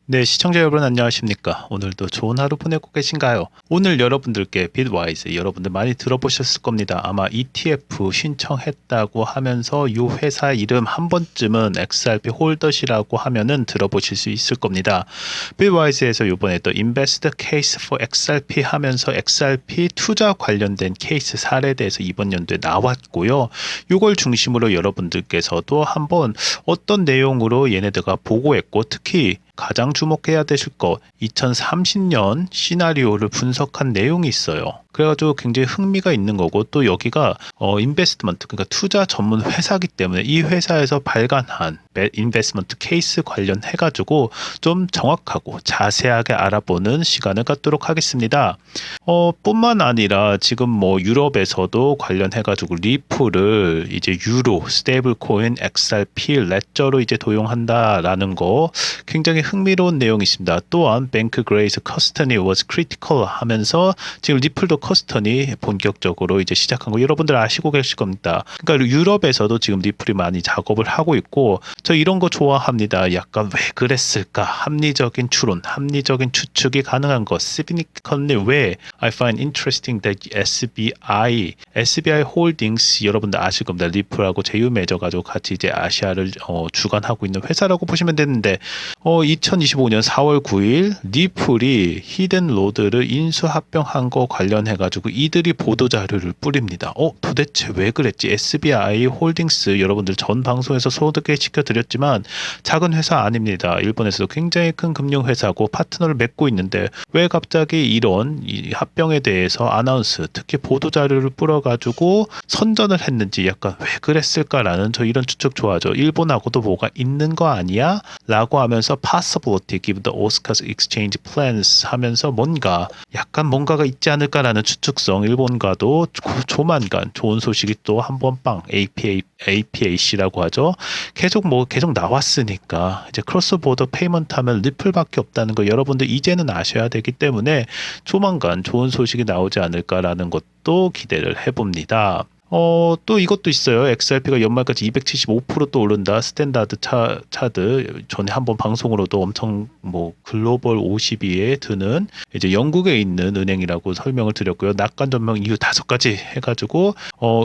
네, 시청자 여러분 안녕하십니까? 오늘도 좋은 하루 보내고 계신가요? 오늘 여러분들께 bitwise 여러분들 많이 들어보셨을 겁니다. 아마 ETF 신청했다고 하면서 이 회사 이름 한 번쯤은 XRP 홀더시라고 하면은 들어보실 수 있을 겁니다. bitwise에서 이번에 또 Invest Case for XRP 하면서 XRP 투자 관련된 케이스 사례에 대해서 이번 연도에 나왔고요. 이걸 중심으로 여러분들께서도 한번 어떤 내용으로 얘네들가 보고했고 특히 가장 주목해야 되실 거 2030년 시나리오를 분석한 내용이 있어요. 그래가지고 굉장히 흥미가 있는 거고 또 여기가 인베스트먼트 그러니까 투자 전문 회사기 때문에 이 회사에서 발간한 인베스트먼트 케이스 관련해가지고 좀 정확하고 자세하게 알아보는 시간을 갖도록 하겠습니다. 뿐만 아니라 지금 뭐 유럽에서도 관련해가지고 리플을 이제 유로, 스테이블 코인, XRP, 레저로 이제 도용한다라는 거 굉장히 흥미로운 내용이 있습니다. 또한 뱅크 그레이스 커스터니 was critical 하면서 지금 리플도 커스터니 본격적으로 이제 시작한 거 여러분들 아시고 계실 겁니다. 그러니까 유럽에서도 지금 리플이 많이 작업을 하고 있고 저 이런 거 좋아합니다. 약간 왜 그랬을까? 합리적인 추론, 합리적인 추측이 가능한 거. significantly 왜 I find interesting that SBI 홀딩스 여러분들 아실 겁니다. 리플하고 제휴 맺어가지고 같이 이제 아시아를 주관하고 있는 회사라고 보시면 되는데 2025년 4월 9일 리플이 히든 로드를 인수합병한 거 관련해가지고 이들이 보도자료를 뿌립니다. 도대체 왜 그랬지? SBI 홀딩스 여러분들 전 방송에서 소개시켜 드렸지만 작은 회사 아닙니다. 일본에서도 굉장히 큰 금융회사고 파트너를 맺고 있는데 왜 갑자기 이런 이 합병에 대해서 아나운스 특히 보도자료를 뿌려가지고 선전을 했는지 약간 왜 그랬을까라는 저 이런 추측 좋아하죠. 일본하고도 뭐가 있는 거 아니야? 라고 하면서 possibility give the Oscars exchange plans 하면서 뭔가가 있지 않을까라는 추측성 일본과도 조만간 좋은 소식이 또 한 번 빵 APAC라고 하죠. 계속 나왔으니까 이제 크로스 보더 페이먼트 하면 리플밖에 없다는 거 여러분들 이제는 아셔야 되기 때문에 조만간 좋은 소식이 나오지 않을까라는 것도 기대를 해봅니다. 또 이것도 있어요. XRP가 연말까지 275%또 오른다. 스탠다드 차드 전에 한번 방송으로도 엄청 글로벌 50위에 드는 이제 영국에 있는 은행이라고 설명을 드렸고요. 낙관 전망 이유 5가지 해가지고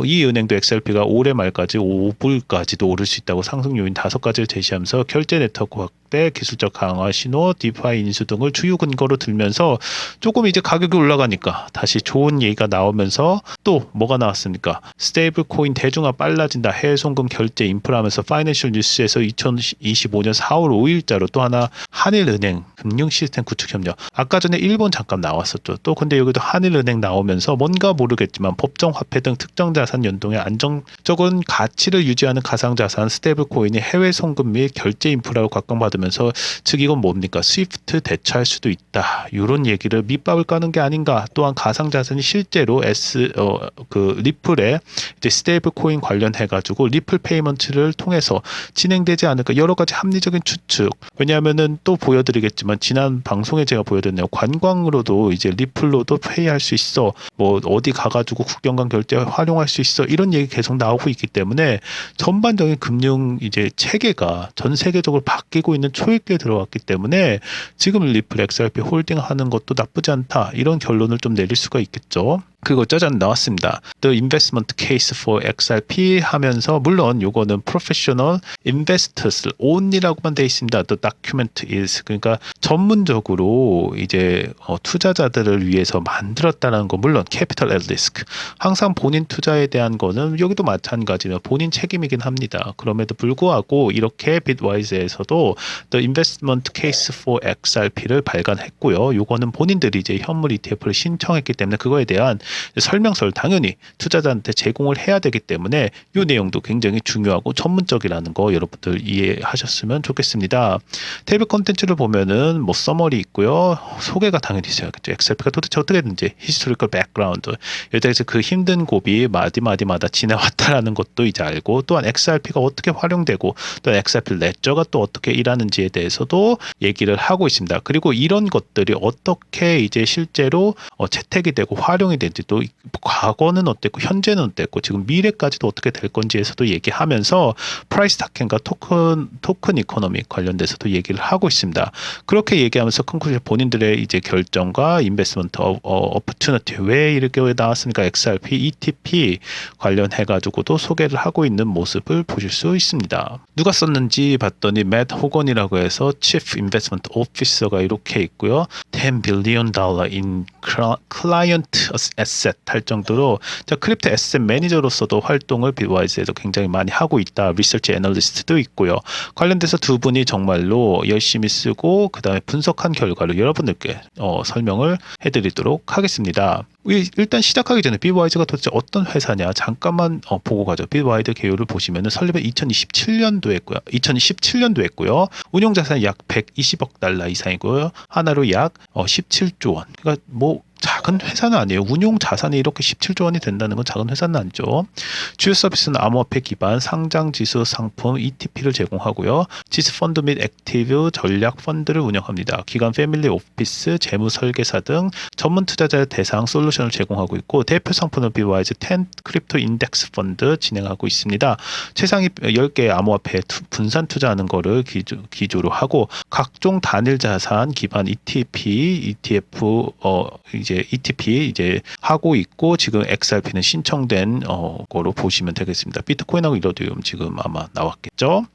이 은행도 XRP가 올해 말까지 5불까지도 오를 수 있다고 상승 요인 5가지를 제시하면서 결제 네트워크 확대, 기술적 강화 신호, 디파이 인수 등을 주요 근거로 들면서 조금 이제 가격이 올라가니까 다시 좋은 얘기가 나오면서 또 뭐가 나왔습니까? 스테이블 코인 대중화 빨라진다. 해외 송금 결제 인프라하면서 파이낸셜 뉴스에서 2025년 4월 5일자로 또 하나 한일은행 금융 시스템 구축 협력. 아까 전에 일본 잠깐 나왔었죠. 또 근데 여기도 한일은행 나오면서 뭔가 모르겠지만 법정 화폐 등 특정 자산 연동의 안정적인 가치를 유지하는 가상 자산 스테이블 코인이 해외 송금 및 결제 인프라로 각광받으면서 즉 이건 뭡니까? 스위프트 대처할 수도 있다. 이런 얘기를 밑밥을 까는 게 아닌가. 또한 가상 자산이 실제로 리플에 이제 스테이블 코인 관련해가지고 리플 페이먼트를 통해서 진행되지 않을까 여러 가지 합리적인 추측. 왜냐하면은 또 보여드리겠지만 지난 방송에 제가 보여드렸네요. 관광으로도 이제 리플로도 페이할 수 있어. 어디 가가지고 국경간 결제 활용할 수 있어. 이런 얘기 계속 나오고 있기 때문에 전반적인 금융 이제 체계가 전 세계적으로 바뀌고 있는 초입기에 들어왔기 때문에 지금 리플 XRP 홀딩하는 것도 나쁘지 않다. 이런 결론을 좀 내릴 수가 있겠죠. 그거 짜잔 나왔습니다. The Investment Case for XRP 하면서 물론 요거는 Professional Investors only라고만 돼 있습니다. The document is 그러니까 전문적으로 이제 투자자들을 위해서 만들었다는 거 물론 Capital at Risk 항상 본인 투자에 대한 거는 여기도 마찬가지로 본인 책임이긴 합니다. 그럼에도 불구하고 이렇게 bitwise에서도 The Investment Case for XRP를 발간했고요. 요거는 본인들이 이제 현물 ETF를 신청했기 때문에 그거에 대한 설명서를 당연히 투자자한테 제공을 해야 되기 때문에 이 내용도 굉장히 중요하고 전문적이라는 거 여러분들 이해하셨으면 좋겠습니다. 테이블 콘텐츠를 보면은 서머리 있고요. 소개가 당연히 있어야겠죠. XRP가 도대체 어떻게 됐는지 히스토리컬 백그라운드 여기서 그 힘든 고비 마디마디마다 지나왔다라는 것도 이제 알고 또한 XRP가 어떻게 활용되고 또한 XRP 레저가 또 어떻게 일하는지에 대해서도 얘기를 하고 있습니다. 그리고 이런 것들이 어떻게 이제 실제로 채택이 되고 활용이 되는지 가지 또 과거는 어땠고 현재는 어땠고 지금 미래까지도 어떻게 될 건지에서도 얘기하면서 프라이스 타켄과 토큰 이코노미 관련돼서도 얘기를 하고 있습니다. 그렇게 얘기하면서 컨클루전 본인들의 이제 결정과 인베스트먼트 오퍼튜니티 왜 이렇게 나왔습니까? XRP, ETP 관련해 가지고도 소개를 하고 있는 모습을 보실 수 있습니다. 누가 썼는지 봤더니 맷 호건이라고 해서 Chief Investment Officer가 이렇게 있고요. $10 billion in client asset 할 정도로 크립토 에셋 매니저로서도 활동을 비트와이즈에서 굉장히 많이 하고 있다. 리서치 애널리스트도 있고요. 관련돼서 두 분이 정말로 열심히 쓰고 그 다음에 분석한 결과를 여러분들께 설명을 해드리도록 하겠습니다. 일단 시작하기 전에 비트와이즈가 도대체 어떤 회사냐 잠깐만 보고 가죠. 비트와이즈 개요를 보시면은 설립은 2017년도 했고요. 운용 자산이 약 120억 달러 이상이고요. 하나로 약 17조 원. 그러니까 뭐 작은 회사는 아니에요. 운용 자산이 이렇게 17조 원이 된다는 건 작은 회사는 아니죠. 주요 서비스는 암호화폐 기반 상장 지수 상품 ETP를 제공하고요. 지수 펀드 및 액티브 전략 펀드를 운영합니다. 기관 패밀리 오피스, 재무 설계사 등 전문 투자자 대상 솔루션을 제공하고 있고 대표 상품은 비트와이즈 10 크립토 인덱스 펀드 진행하고 있습니다. 최상위 10개의 암호화폐에 분산 투자하는 거를 기조로 하고 각종 단일 자산 기반 ETF 이제 하고 있고 지금 XRP는 신청된 거로 보시면 되겠습니다. 비트코인하고 이러디움 지금 아마 나왔겠죠.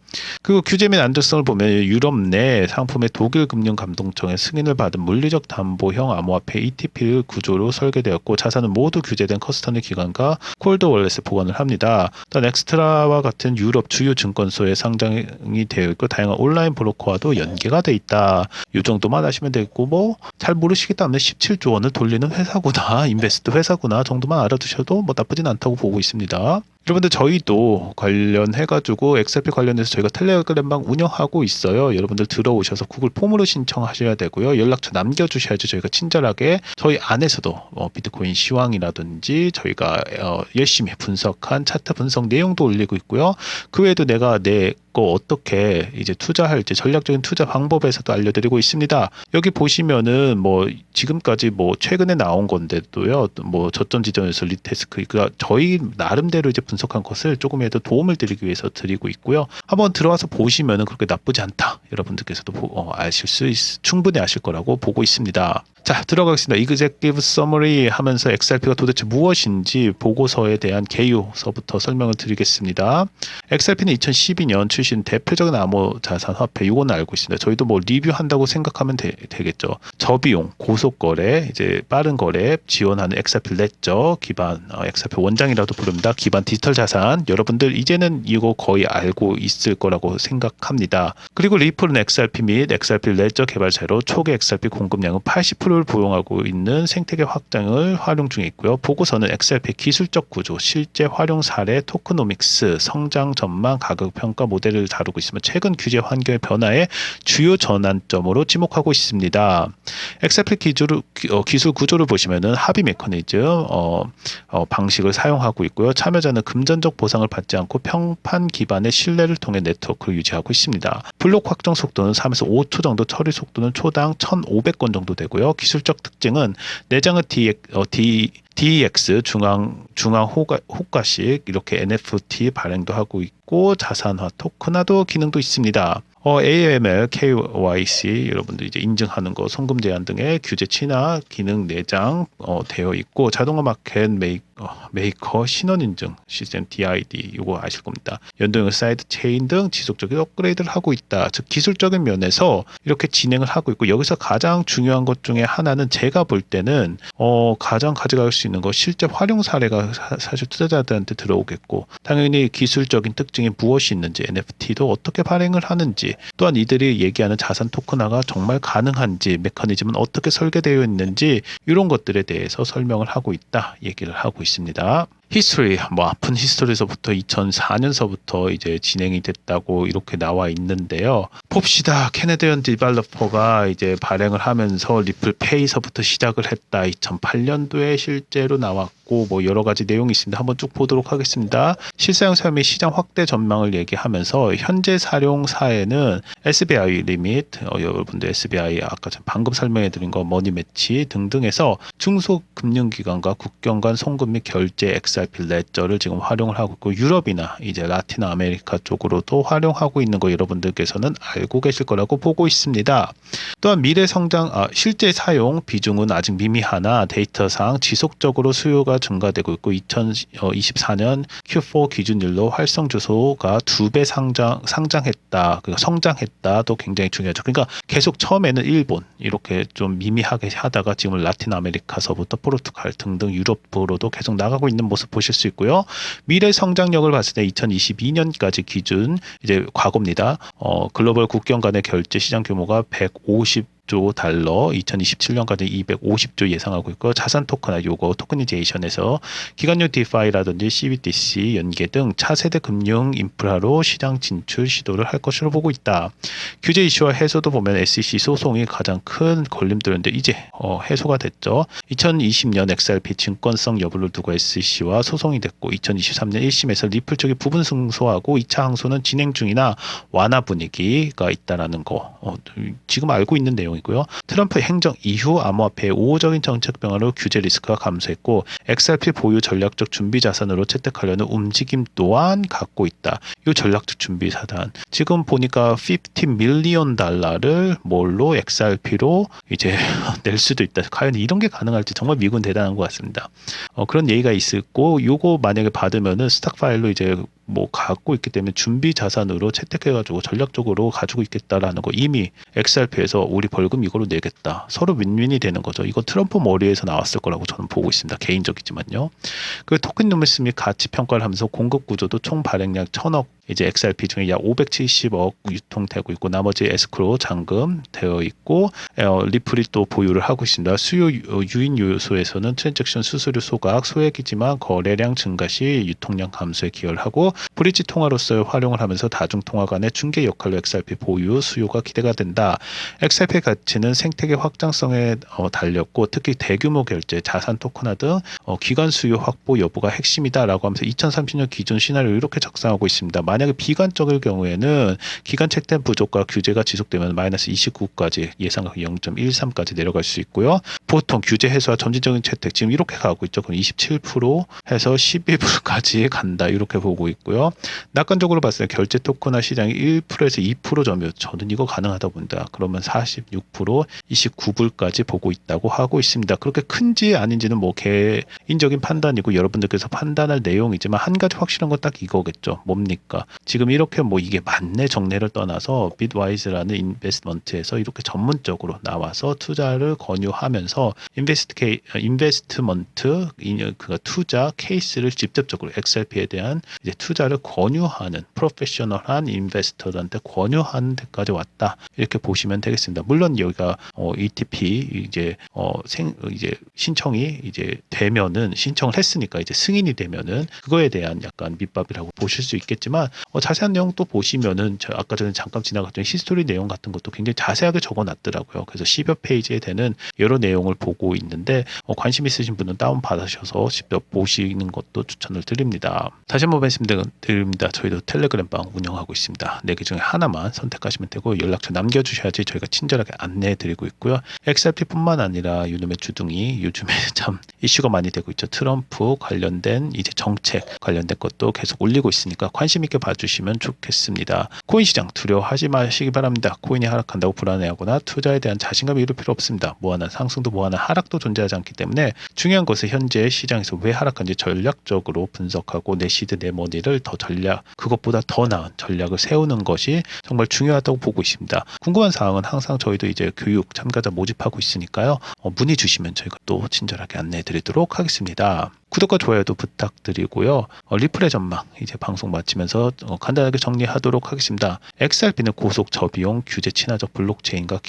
그리고 규제 및 안정성을 보면 유럽 내 상품의 독일 금융감독청의 승인을 받은 물리적 담보형 암호화폐 ETP를 구조로 설계되었고 자산은 모두 규제된 커스터디 기관과 콜드 월렛에 보관을 합니다. 또한 엑스트라와 같은 유럽 주요 증권소에 상장이 되어 있고 다양한 온라인 브로커와도 연계가 돼 있다. 이 정도만 아시면 되겠고 뭐 잘 모르시겠다면 17조 원을 돌리는 회사구나, 인베스트 회사구나 정도만 알아두셔도 뭐 나쁘진 않다고 보고 있습니다. 여러분들 저희도 관련해가지고 XRP 관련해서 저희가 텔레그램방 운영하고 있어요. 여러분들 들어오셔서 구글 폼으로 신청하셔야 되고요. 연락처 남겨주셔야지 저희가 친절하게 저희 안에서도 비트코인 시황이라든지 저희가 열심히 분석한 차트 분석 내용도 올리고 있고요. 그 외에도 내가 내 거 어떻게 이제 투자할지 전략적인 투자 방법에서도 알려드리고 있습니다. 여기 보시면은 뭐 지금까지 뭐 최근에 나온 건데도요. 뭐 저점 지점에서 리테스크 그러니까 저희 나름대로 이제 분석한 것을 조금이라도 도움을 드리기 위해서 드리고 있고요. 한번 들어와서 보시면은 그렇게 나쁘지 않다. 여러분들께서도 충분히 아실 거라고 보고 있습니다. 자, 들어가겠습니다. Executive Summary 하면서 XRP가 도대체 무엇인지 보고서에 대한 개요서부터 설명을 드리겠습니다. XRP는 2012년 출신 대표적인 암호자산 화폐 이거는 알고 있습니다. 저희도 뭐 리뷰한다고 생각하면 되겠죠. 저비용, 고속거래, 이제 빠른 거래 지원하는 XRP 레저 기반 XRP 원장이라도 부릅니다. 기반 디지털 자산 여러분들 이제는 이거 거의 알고 있을 거라고 생각합니다. 그리고 리플은 XRP 및 XRP 레저 개발자로 초기 XRP 공급량은 80%를 보용하고 있는 생태계 확장을 활용 중에 있고요. 보고서는 XRP 기술적 구조, 실제 활용 사례, 토크노믹스, 성장 전망, 가격 평가 모델을 다루고 있으며 최근 규제 환경의 변화에 주요 전환점으로 지목하고 있습니다. XRP 기술 구조를 보시면은 합의 메커니즘 방식을 사용하고 있고요. 참여자는 금전적 보상을 받지 않고 평판 기반의 신뢰를 통해 네트워크를 유지하고 있습니다. 블록 확정 속도는 3에서 5초 정도, 처리 속도는 초당 1,500건 정도 되고요. 기술적 특징은 내장의 DEX 중앙 호가식 이렇게 NFT 발행도 하고 있고 자산화 토큰화도 기능도 있습니다. AML, KYC 여러분들 이제 인증하는 거, 송금 제한 등의 규제 친화 기능 내장 되어 있고 자동화 마켓 메이커 신원 인증 시스템 DID 이거 아실 겁니다. 연동형 사이드 체인 등 지속적인 업그레이드를 하고 있다. 즉 기술적인 면에서 이렇게 진행을 하고 있고 여기서 가장 중요한 것 중에 하나는 제가 볼 때는 가장 가져갈 수 있는 거 실제 활용 사례가 사실 투자자들한테 들어오겠고 당연히 기술적인 특징이 무엇이 있는지 NFT도 어떻게 발행을 하는지 또한 이들이 얘기하는 자산 토큰화가 정말 가능한지 메커니즘은 어떻게 설계되어 있는지 이런 것들에 대해서 설명을 하고 있다 얘기를 하고 있습니다. 히스토리, 뭐 아픈 히스토리에서부터 2004년서부터 이제 진행이 됐다고 이렇게 나와 있는데요. 봅시다. 캐네디언 디벨로퍼가 이제 발행을 하면서 리플 페이서부터 시작을 했다. 2008년도에 실제로 나왔고 뭐 여러 가지 내용이 있습니다. 한번 쭉 보도록 하겠습니다. 실사용 사용 및 시장 확대 전망을 얘기하면서 현재 사용사에는 SBI 리밋, 여러분들 SBI 아까 방금 설명해 드린 거 머니매치 등등에서 중소금융기관과 국경 간 송금 및 결제 XRP 레저를 지금 활용을 하고 있고 유럽이나 이제 라틴 아메리카 쪽으로도 활용하고 있는 거 여러분들께서는 알고 계실 거라고 보고 있습니다. 또한 미래 성장, 실제 사용 비중은 아직 미미하나 데이터상 지속적으로 수요가 증가되고 있고 2024년 Q4 기준일로 활성 주소가 2배 상장했다. 그러니까 성장했다도 굉장히 중요하죠. 그러니까 계속 처음에는 일본 이렇게 좀 미미하게 하다가 지금 라틴 아메리카서부터 포르투갈 등등 유럽으로도 계속 나가고 있는 모습 보실 수 있고요. 미래 성장력을 봤을 때 2022년까지 기준 이제 과거입니다. 글로벌 국경 간의 결제 시장 규모가 150조 달러, 2027년까지 250조 예상하고 있고 자산 토큰화 요거 토크니제이션에서 기관용 디파이라든지 CBDC 연계 등 차세대 금융 인프라로 시장 진출 시도를 할 것으로 보고 있다. 규제 이슈와 해소도 보면 SEC 소송이 가장 큰 걸림돌인데 이제 해소가 됐죠. 2020년 XRP 증권성 여부를 두고 SEC와 소송이 됐고 2023년 1심에서 리플 측이 부분 승소하고 2차 항소는 진행 중이나 완화 분위기가 있다라는 거 지금 알고 있는 내용이고요. 트럼프 행정 이후 암호화폐의 우호적인 정책 변화로 규제 리스크가 감소했고 XRP 보유 전략적 준비 자산으로 채택하려는 움직임 또한 갖고 있다. 이 전략적 준비 자산 지금 보니까 50 밀리언 달러를 뭘로 XRP로 이제 낼 수도 있다. 과연 이런 게 가능할지 정말 미국은 대단한 것 같습니다. 그런 얘기가 있었고 요거 만약에 받으면은 스탁 파일로 이제 뭐 갖고 있기 때문에 준비 자산으로 채택해가지고 전략적으로 가지고 있겠다라는 거 이미 XRP에서 우리 벌금 이거로 내겠다. 서로 윈윈이 되는 거죠. 이거 트럼프 머리에서 나왔을 거라고 저는 보고 있습니다. 개인적이지만요. 그 토큰 누메스 및 가치 평가를 하면서 공급 구조도 총 발행량 1000억 이제 XRP 중에 약 570억 유통되고 있고 나머지 에스크로 잔금 되어 있고 리플이 또 보유를 하고 있습니다. 수요 유인 요소에서는 트랜잭션 수수료 소각 소액이지만 거래량 증가 시 유통량 감소에 기여를 하고 브릿지 통화로서의 활용을 하면서 다중통화 간의 중개 역할로 XRP 보유 수요가 기대가 된다. XRP 가치는 생태계 확장성에 달렸고 특히 대규모 결제, 자산 토큰화 등 기관 수요 확보 여부가 핵심이다라고 하면서 2030년 기존 시나리오 이렇게 작성하고 있습니다. 만약에 비관적일 경우에는 기간 책된 부족과 규제가 지속되면 마이너스 29까지 예상額 0.13까지 내려갈 수 있고요. 보통 규제 해소와 점진적인 채택 지금 이렇게 가고 있죠. 그럼 27% 해서 11%까지 간다 이렇게 보고 있고요. 낙관적으로 봤을 때 결제 토큰화 시장이 1%에서 2% 점유 저는 이거 가능하다 본다. 그러면 46% 29불까지 보고 있다고 하고 있습니다. 그렇게 큰지 아닌지는 뭐 개인적인 판단이고 여러분들께서 판단할 내용이지만 한 가지 확실한 건 딱 이거겠죠. 뭡니까? 지금 이렇게 뭐 이게 맞네 정례를 떠나서 빗와이즈라는 인베스트먼트에서 이렇게 전문적으로 나와서 투자를 권유하면서 인베스트먼트 그 투자 케이스를 직접적으로 XRP에 대한 이제 투자를 권유하는 프로페셔널한 인베스터들한테 권유하는 데까지 왔다 이렇게 보시면 되겠습니다. 물론 여기가 ETP 이제 신청이 이제 되면은 신청을 했으니까 이제 승인이 되면은 그거에 대한 약간 밑밥이라고 보실 수 있겠지만 자세한 내용 또 보시면은 아까 전에 잠깐 지나갔던 히스토리 내용 같은 것도 굉장히 자세하게 적어놨더라고요. 그래서 10여 페이지에 되는 여러 내용을 보고 있는데 관심 있으신 분은 다운 받으셔서 직접 보시는 것도 추천을 드립니다. 다시 한번 말씀드립니다. 저희도 텔레그램방 운영하고 있습니다. 4개 중에 하나만 선택하시면 되고 연락처 남겨주셔야지 저희가 친절하게 안내해드리고 있고요. XRP뿐만 아니라 요즘에 주둥이 요즘에 참 이슈가 많이 되고 있죠. 트럼프 관련된 이제 정책 관련된 것도 계속 올리고 있으니까 관심 있게 봐주시면 좋겠습니다. 코인 시장 두려워하지 마시기 바랍니다. 코인이 하락한다고 불안해하거나 투자에 대한 자신감이 이룰 필요 없습니다. 무한한 상승도 무한한 하락도 존재하지 않기 때문에 중요한 것은 현재 시장에서 왜 하락한지 전략적으로 분석하고 내 시드 내 머니를 더 그것보다 더 나은 전략을 세우는 것이 정말 중요하다고 보고 있습니다. 궁금한 사항은 항상 저희도 이제 교육 참가자 모집하고 있으니까요. 문의 주시면 저희가 또 친절하게 안내해 드리도록 하겠습니다. 구독과 좋아요도 부탁드리고요. 리플의 전망 이제 방송 마치면서 간단하게 정리하도록 하겠습니다. XRP는 고속 저비용 규제 친화적 블록체인과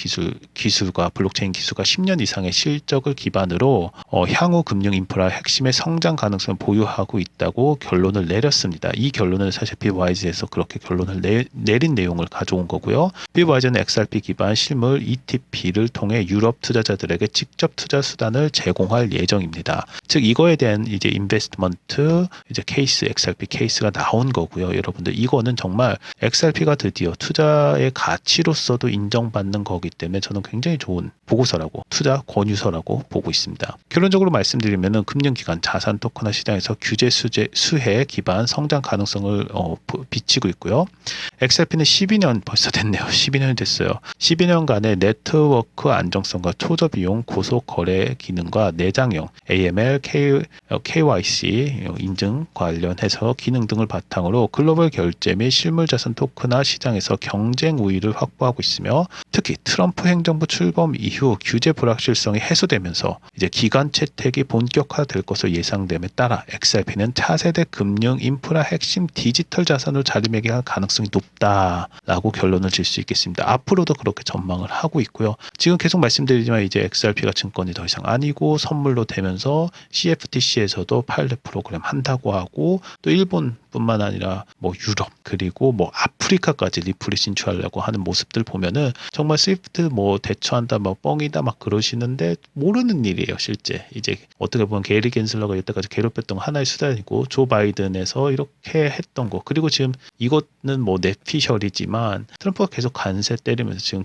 기술과 블록체인 기술과 10년 이상의 실적을 기반으로 향후 금융 인프라 핵심의 성장 가능성을 보유하고 있다고 결론을 내렸습니다. 이 결론은 사실 빗와이즈에서 그렇게 결론을 내린 내용을 가져온 거고요. 빗와이즈는 XRP 기반 실물 ETP를 통해 유럽 투자자들에게 직접 투자 수단을 제공할 예정입니다. 즉 이거에 대한 이제 인베스트먼트 이제 케이스 XRP 케이스가 나온 거고요. 여러분들 이거는 정말 XRP가 드디어 투자의 가치로서도 인정받는 거기 때문에 저는 굉장히 좋은 보고서라고 투자 권유서라고 보고 있습니다. 결론적으로 말씀드리면은 금융기관 자산 토큰화 시장에서 규제 수혜 기반 성장 가능성을 비치고 있고요. XRP는 12년 벌써 됐네요. 12년이 됐어요. 12년간의 네트워크 안정성과 초저비용 고속 거래 기능과 내장형 AML, KYC 인증 관련해서 기능 등을 바탕으로 글로벌 결제 및 실물자산 토큰화 시장에서 경쟁 우위를 확보하고 있으며 특히 트럼프 행정부 출범 이후 규제 불확실성이 해소되면서 이제 기관 채택이 본격화될 것으로 예상됨에 따라 XRP는 차세대 금융 인프라 핵심 디지털 자산으로 자리매김할 가능성이 높다라고 결론을 질 수 있겠습니다. 앞으로도 그렇게 전망을 하고 있고요. 지금 계속 말씀드리지만 이제 XRP가 증권이 더 이상 아니고 선물로 되면서 CFTC에서도 파일럿 프로그램 한다고 하고 또 일본뿐만 아니라 뭐 유럽 그리고 뭐 아프리카까지 리플이 진출하려고 하는 모습들 보면은 정말 스위프트 뭐 대처한다 뭐 뻥이다 막 그러시는데 모르는 일이에요. 실제 이제 어떻게 보면 게리 겐슬러가 여태까지 괴롭혔던 하나의 수단이고 조 바이든에서 이렇게 했던 거 그리고 지금 이것은 뭐 넷피셜이지만 트럼프가 계속 관세 때리면서 지금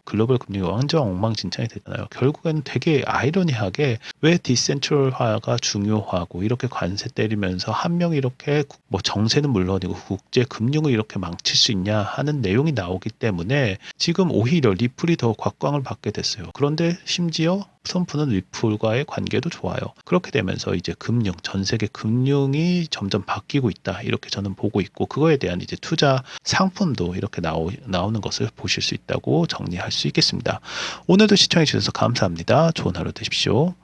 글로벌 금융이 완전 엉망진창이 됐잖아요. 결국에는 되게 아이러니하게 왜 디센트럴화가 중요하고 이렇게 관세 때리면서 한 명이 이렇게 뭐 정세는 물론이고 국제 금융을 이렇게 망칠 수 있냐 하는 내용이 나오기 때문에 지금 오히려 리플이 더 곽광을 받게 됐어요. 그런데 심지어 트럼프는 리플과의 관계도 좋아요. 그렇게 되면서 이제 전 세계 금융이 점점 바뀌고 있다. 이렇게 저는 보고 있고 그거에 대한 이제 투자 상품도 이렇게 나오는 것을 보실 수 있다고 정리할 수 있겠습니다. 오늘도 시청해 주셔서 감사합니다. 좋은 하루 되십시오.